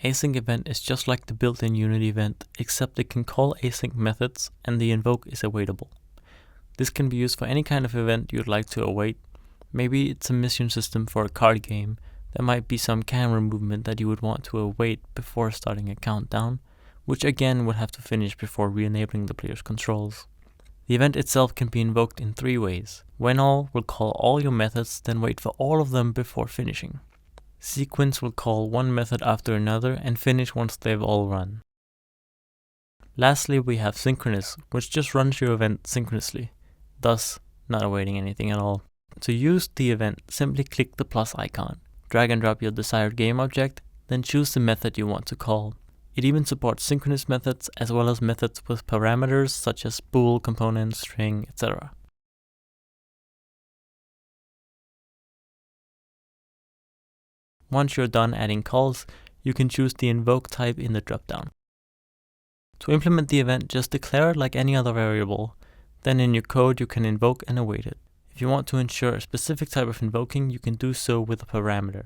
Async event is just like the built-in Unity event, except it can call async methods and the invoke is awaitable. This can be used for any kind of event you'd like to await. Maybe it's a mission system for a card game. There might be some camera movement that you would want to await before starting a countdown, which again would have to finish before re-enabling the player's controls. The event itself can be invoked in 3 ways. When all will call all your methods, then wait for all of them before finishing. Sequence will call one method after another and finish once they've all run. Lastly, we have synchronous, which just runs your event synchronously, thus not awaiting anything at all. To use the event, simply click the plus icon, drag and drop your desired game object, then choose the method you want to call. It even supports synchronous methods as well as methods with parameters such as bool, component, string, etc. Once you're done adding calls, you can choose the invoke type in the dropdown. To implement the event, just declare it like any other variable. Then in your code you can invoke and await it. If you want to ensure a specific type of invoking, you can do so with a parameter.